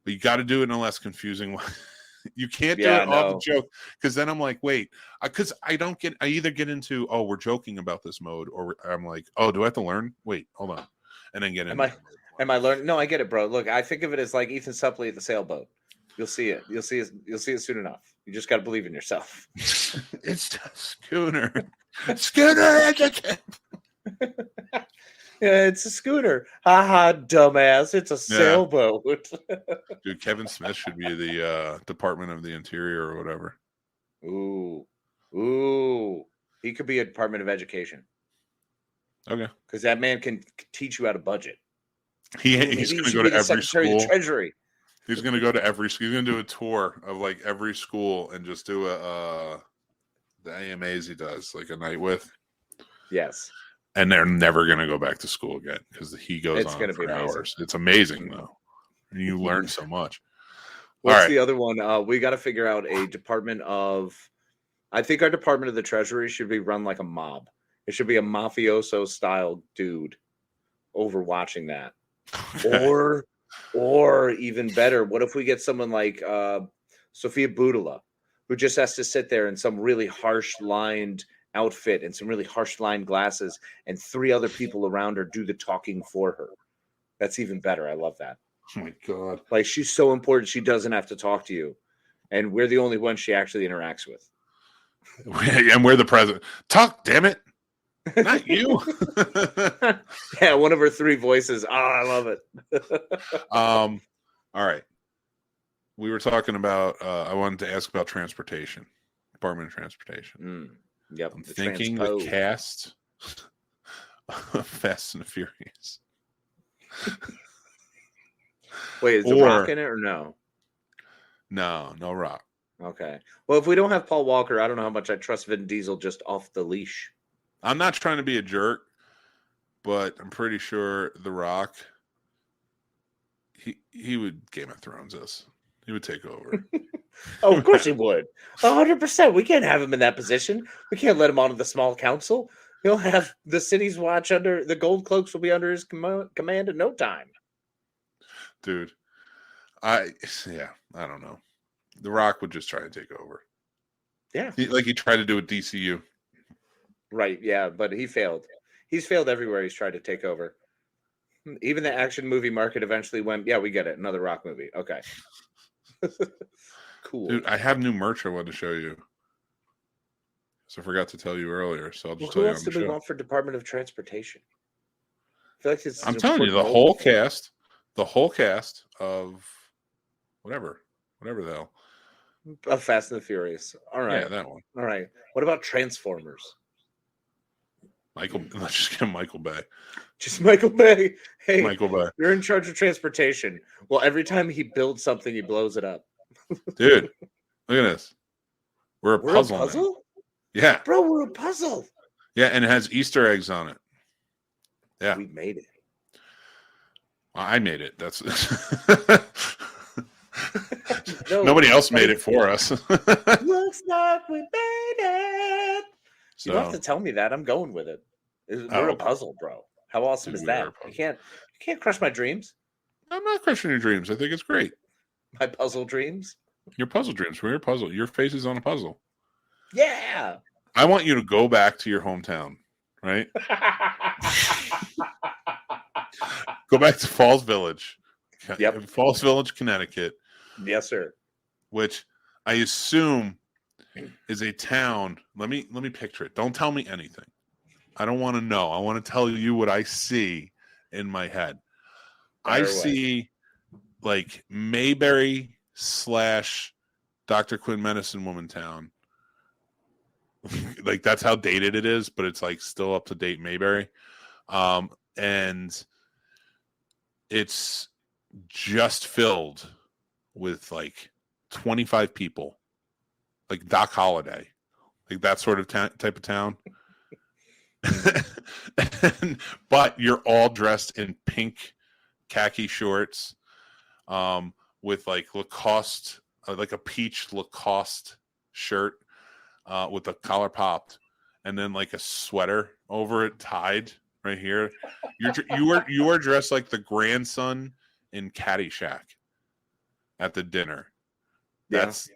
but you got to do it in a less confusing way. You can't do it off a joke, because then I'm like, wait, because I either get into, oh, we're joking about this mode, or I'm like, oh, do I have to learn? Wait, hold on, and then get into. Am I learning? No, I get it, bro. Look, I think of it as like Ethan Suplee at the sailboat. You'll see it. You'll see it soon enough. You just got to believe in yourself. It's a schooner. Schooner. Yeah, it's a schooner. Haha, dumbass. It's a sailboat. Dude, Kevin Smith should be the Department of the Interior or whatever. Ooh. He could be a Department of Education. Okay. Because that man can teach you how to budget. He's going to go to every school. The Treasury. He's going to go to every school. He's going to do a tour of like every school and just do the AMAs he does, like a night with. Yes. And they're never going to go back to school again because he goes on for amazing. hours. It's amazing, though. And you learn so much. What's the other one? We got to figure out a department of... I think our Department of the Treasury should be run like a mob. It should be a mafioso-style dude overwatching that. Or even better, what if we get someone like Sophia Boutella, who just has to sit there in some really harsh-lined outfit and some really harsh lined glasses, and 3 other people around her do the talking for her. That's even better. I love that. Oh my God. Like, she's so important, she doesn't have to talk to you. And we're the only one she actually interacts with. And we're the president. Talk, damn it. Not you. Yeah, one of her 3 voices. Oh, I love it. All right. We were talking about, I wanted to ask about transportation. Department of Transportation. Yep. I'm thinking the cast of Fast and the Furious. Wait, is The Rock in it or no? No Rock. Okay. Well, if we don't have Paul Walker, I don't know how much I trust Vin Diesel just off the leash. I'm not trying to be a jerk, but I'm pretty sure The Rock, he would Game of Thrones us. He would take over. Oh, of course he would. 100%. We can't have him in that position. We can't let him onto the small council. He'll have the city's watch under the gold cloaks will be under his command in no time. Dude, I don't know. The Rock would just try to take over. Yeah. He tried to do with DCU. Right, yeah, but he failed. He's failed everywhere he's tried to take over. Even the action movie market eventually went, yeah, we get it. Another Rock movie. Okay. Cool. Dude, I have new merch I wanted to show you. So I forgot to tell you earlier. So I'll just tell who you else on the do we show. want for Department of Transportation? I feel like I'm telling you, the whole cast of whatever the hell. Of Fast and the Furious. All right. Yeah, that one. All right. What about Transformers? Let's just get Michael Bay. Just Michael Bay. Hey, Michael Bay. You're in charge of transportation. Well, every time he builds something, he blows it up. Dude, look at this. We're a puzzle. A puzzle? Yeah. Bro, we're a puzzle. Yeah, and it has Easter eggs on it. Yeah. We made it. I made it. That's No, nobody else made it for us. Looks like we made it. You don't have to tell me that. I'm going with it. We're a puzzle, bro. How awesome is that? You can't crush my dreams. I'm not crushing your dreams. I think it's great. My puzzle dreams. Your puzzle dreams. We're your puzzle. Your face is on a puzzle. Yeah. I want you to go back to your hometown, right? Go back to Falls Village. Yep. Falls Village, Connecticut. Yes, sir. Which I assume is a town. Let me picture it. Don't tell me anything. I don't want to know. I want to tell you what I see in my head. I see like Mayberry / Dr. Quinn Medicine Woman Town. Like that's how dated it is, but it's like still up to date Mayberry. And it's just filled with like 25 people, like Doc Holliday, like that sort of type of town. But you're all dressed in pink khaki shorts, with like Lacoste, like a peach Lacoste shirt, with the collar popped, and then like a sweater over it tied right here. You are dressed like the grandson in Caddyshack at the dinner. That's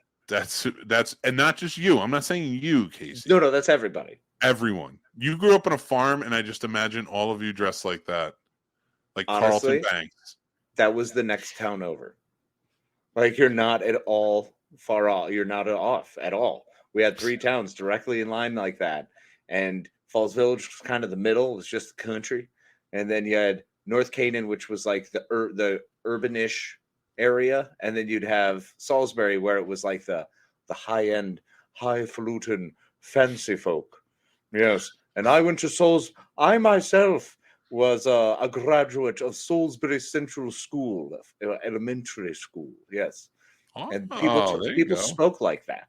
and not just you. I'm not saying you, Casey. No, that's everybody. Everyone. You grew up on a farm, and I just imagine all of you dressed like that, like Honestly, Carlton Banks. That was the next town over. Like, you're not at all far off. You're not off at all. We had 3 towns directly in line like that, and Falls Village was kind of the middle. It was just the country, and then you had North Canaan, which was like the urbanish area, and then you'd have Salisbury, where it was like the high-end, highfalutin, fancy folk. Yes, and I went to I myself was a graduate of Salisbury Central School, elementary school. Yes, and people spoke like that.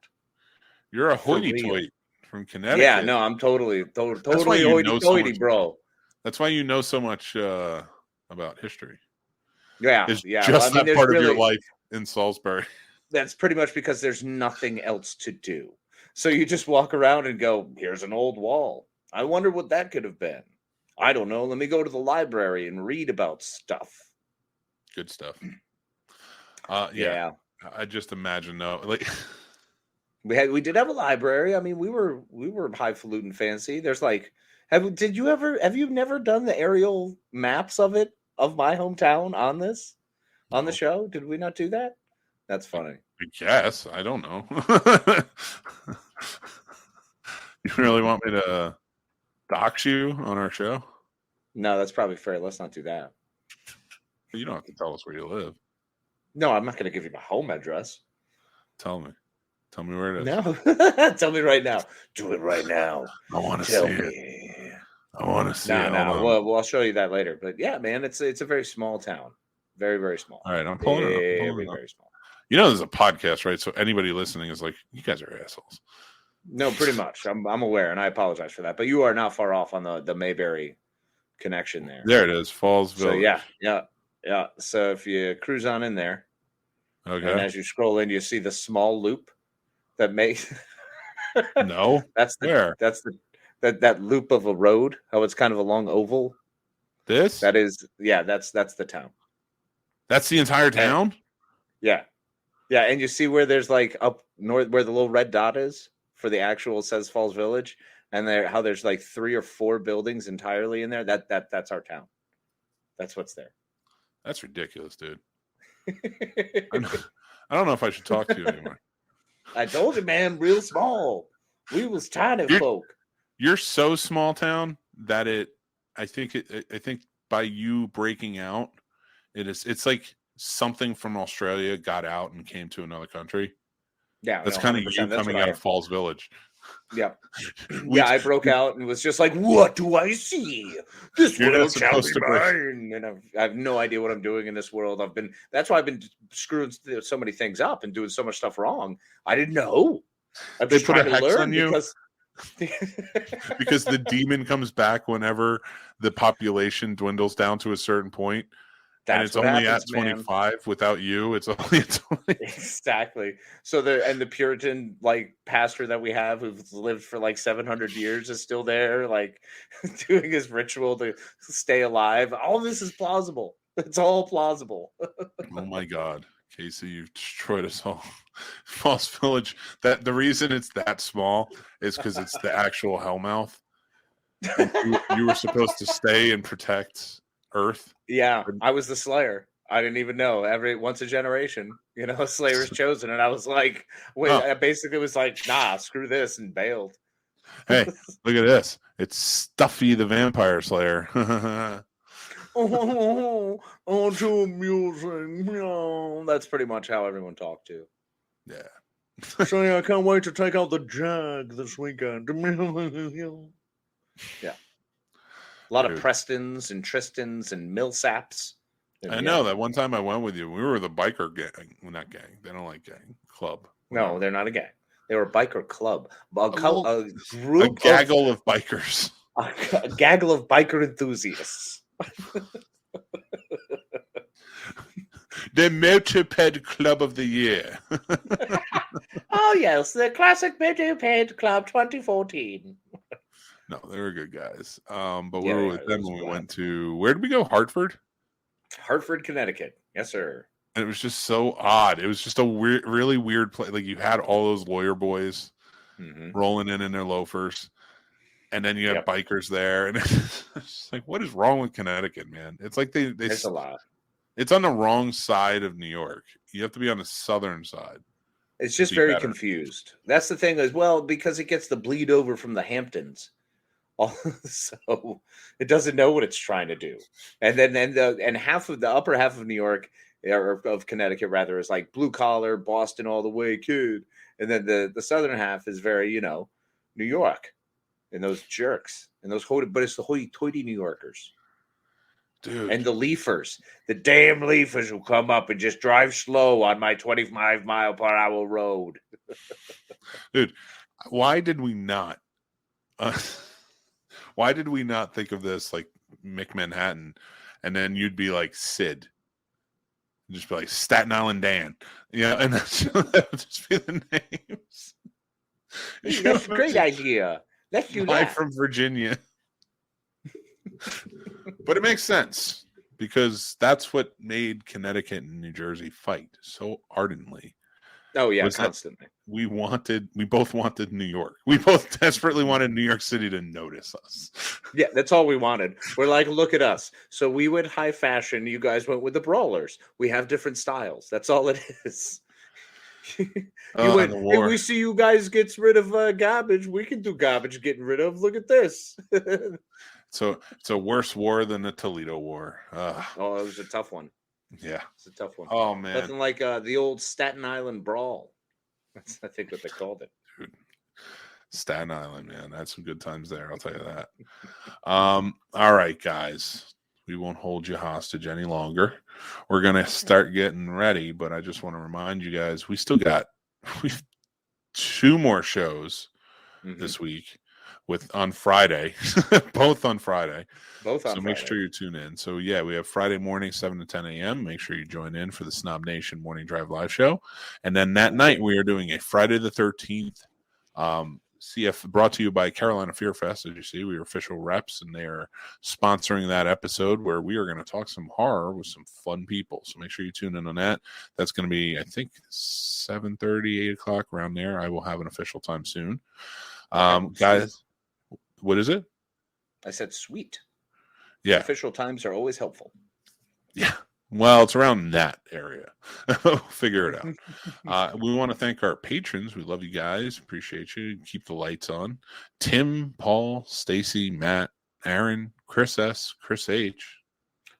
You're a hoity-toity from Connecticut. Yeah, no, I'm totally hoity-toity, bro. That's why you know so much about history. Yeah, it's yeah. Just that part of your life in Salisbury. That's pretty much because there's nothing else to do. So you just walk around and go, here's an old wall. I wonder what that could have been. I don't know. Let me go to the library and read about stuff. Good stuff. Yeah. I just imagine like we did have a library. I mean, we were highfalutin fancy. There's like, have you never done the aerial maps of my hometown on the show? Did we not do that? That's funny. I guess. I don't know. You really want me to dox you on our show? No, that's probably fair. Let's not do that. You don't have to tell us where you live. No, I'm not going to give you my home address. Tell me where it is. No, tell me right now. Do it right now. I want to see it. I want to see it. No. Well, I'll show you that later. But yeah, man, it's a very small town. Very, very small. All right, I'm pulling it up. Very small. You know, there's a podcast, right? So anybody listening is like, you guys are assholes. No, pretty much. I'm aware, and I apologize for that. But you are not far off on the Mayberry connection there. There it is, Falls Village. So yeah. So if you cruise on in there, okay, and as you scroll in, you see the small loop that makes. No, that's where? That's that loop of a road. How it's kind of a long oval. This? That is, yeah. That's the town. That's the entire town. And, yeah. Yeah, and you see where there's like up north where the little red dot is for the actual says Falls Village, and how there's like 3 or 4 buildings entirely in there. That's our town. That's what's there. That's ridiculous, dude. I don't know if I should talk to you anymore. I told you, man, real small. We was tiny folk. You're so small town that I think by you breaking out, it's like something from Australia got out and came to another country. Yeah, that's kind of you coming out of Falls Village. Yeah, I broke out and was just like, "What do I see? This world shall be mine." And I have no idea what I'm doing in this world. That's why I've been screwing so many things up and doing so much stuff wrong. I didn't know. They put a hex on you because the demon comes back whenever the population dwindles down to a certain point. And it's only at 25 man. Without you. It's only at 20. Exactly. So the Puritan like pastor that we have who's lived for like 700 years is still there, like doing his ritual to stay alive. All this is plausible. It's all plausible. Oh my God, Casey, you've destroyed us all. Falls Village. That the reason it's that small is because it's the actual Hellmouth. You were supposed to stay and protect Earth. Yeah, I was the Slayer. I didn't even know. Once a generation, Slayer's chosen, and I was like, wait. I basically was like, nah, screw this, and bailed. Hey, look at this! It's Stuffy the Vampire Slayer. Too amusing. That's pretty much how everyone talked to. Yeah. So yeah, I can't wait to take out the Jag this weekend. Yeah. A lot of Prestons and Tristans and Millsaps. I know that one time I went with you. We were the biker gang. Well, not gang. They don't like gang. Club. No, they're not a gang. They were a biker club. A A group gaggle of bikers. a gaggle of biker enthusiasts. The Motoped Club of the Year. Oh, yes, the Classic Motoped Club 2014. No, they were good guys. But we Yeah, were yeah, with it them was when we wild. went to, where did we go? Hartford? Hartford, Connecticut. Yes, sir. And it was just so odd. It was just a weird, really weird place. Like you had all those lawyer boys Mhm. rolling in their loafers. And then you have Yep. bikers there. And it's just like, what is wrong with Connecticut, man? It's like There's a lot. it's on the wrong side of New York. You have to be on the southern side. It's just be very better. confused. That's the thing as well, because it gets the bleed over from the Hamptons. So it doesn't know what it's trying to do. And then and half of the upper half of New York, or of Connecticut rather, is like blue collar, Boston all the way, kid. And then the southern half is very, New York. And those jerks. And those but it's the hoity-toity New Yorkers. Dude. And the leafers, the damn leafers who come up and just drive slow on my 25 mile per hour road. Dude, why did we not think of this like Mick Manhattan, and then you'd be like Sid, just be like Staten Island Dan, and that would just be the names. Hey, that's a great idea. Let's do Live that. from Virginia. But it makes sense because that's what made Connecticut and New Jersey fight so ardently. Oh yeah, was that constantly. We both wanted New York. We both desperately wanted New York City to notice us. Yeah, that's all we wanted. We're like, look at us. So we went high fashion. You guys went with the brawlers. We have different styles. That's all it is. You went, and the hey, war. we see you guys gets rid of garbage. We can do garbage getting rid of. Look at this. So it's a worse war than the Toledo War. Oh, it was a tough one. Yeah. It's a tough one. Oh man. Nothing like the old Staten Island brawl. That's, I think, what they called it. Dude. Staten Island, man. That's some good times there. I'll tell you that. All right, guys. We won't hold you hostage any longer. We're gonna start getting ready, but I just want to remind you guys we've 2 more shows this week on Friday, both on Friday. Both on So Friday. make sure you tune in. So yeah, we have Friday morning, 7 to 10 a.m. Make sure you join in for the Snob Nation Morning Drive live show. And then that night we are doing a Friday the 13th CF brought to you by Carolina Fear Fest. As you see, we are official reps, and they are sponsoring that episode where we are going to talk some horror with some fun people. So make sure you tune in on that. That's going to be, I think, 7:30, 8 o'clock around there. I will have an official time soon. Guys, what is it? I said sweet. Yeah. Official times are always helpful. Yeah. Well, it's around that area. We'll figure it out. We want to thank our patrons. We love you guys. Appreciate you. Keep the lights on. Tim, Paul, Stacy, Matt, Aaron, Chris S., Chris H.,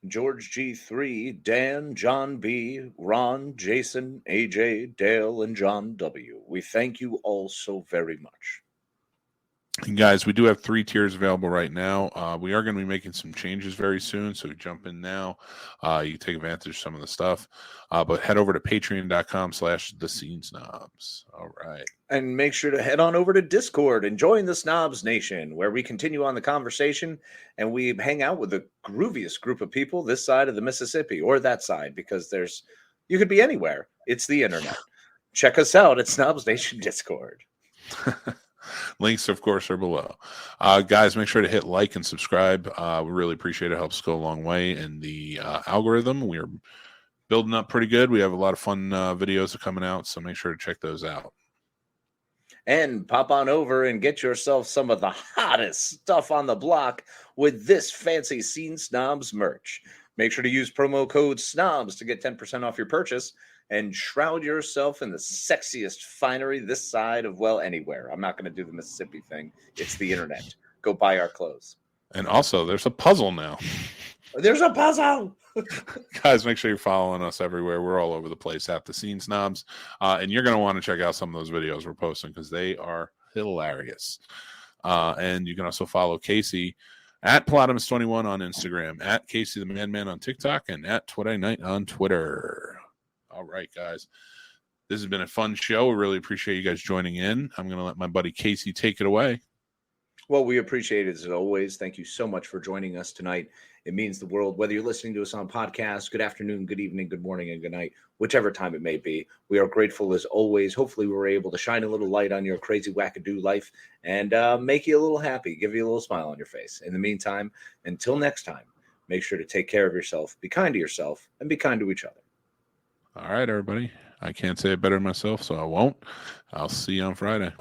George G3, Dan, John B, Ron, Jason, AJ, Dale, and John W. We thank you all so very much. And guys, we do have 3 tiers available right now. We are going to be making some changes very soon, so jump in now. You can take advantage of some of the stuff. But head over to patreon.com/thescenesnobs. All right. And make sure to head on over to Discord and join the Snobs Nation, where we continue on the conversation and we hang out with the grooviest group of people this side of the Mississippi, or that side, because you could be anywhere. It's the internet. Check us out at Snobs Nation Discord. Links, of course, are below. Guys, make sure to hit like and subscribe. We really appreciate it. It helps us go a long way in the algorithm. We are building up pretty good. We have a lot of fun videos coming out, so make sure to check those out. And pop on over and get yourself some of the hottest stuff on the block with this fancy Scene Snobs merch. Make sure to use promo code SNOBS to get 10% off your purchase and shroud yourself in the sexiest finery this side of, well, anywhere. I'm not going to do the Mississippi thing. It's the internet. Go buy our clothes. And also, there's a puzzle now. There's a puzzle! Guys, make sure you're following us everywhere. We're all over the place at the Scene Snobs. And you're going to want to check out some of those videos we're posting because they are hilarious. And you can also follow Casey at Platimus21 on Instagram, at Casey the Man on TikTok, and at Twitter Night on Twitter. All right, guys. This has been a fun show. We really appreciate you guys joining in. I'm going to let my buddy Casey take it away. Well, we appreciate it as always. Thank you so much for joining us tonight. It means the world, whether you're listening to us on podcast, good afternoon, good evening, good morning, and good night, whichever time it may be. We are grateful as always. Hopefully we were able to shine a little light on your crazy wackadoo life and make you a little happy, give you a little smile on your face. In the meantime, until next time, make sure to take care of yourself, be kind to yourself, and be kind to each other. All right, everybody. I can't say it better myself, so I won't. I'll see you on Friday.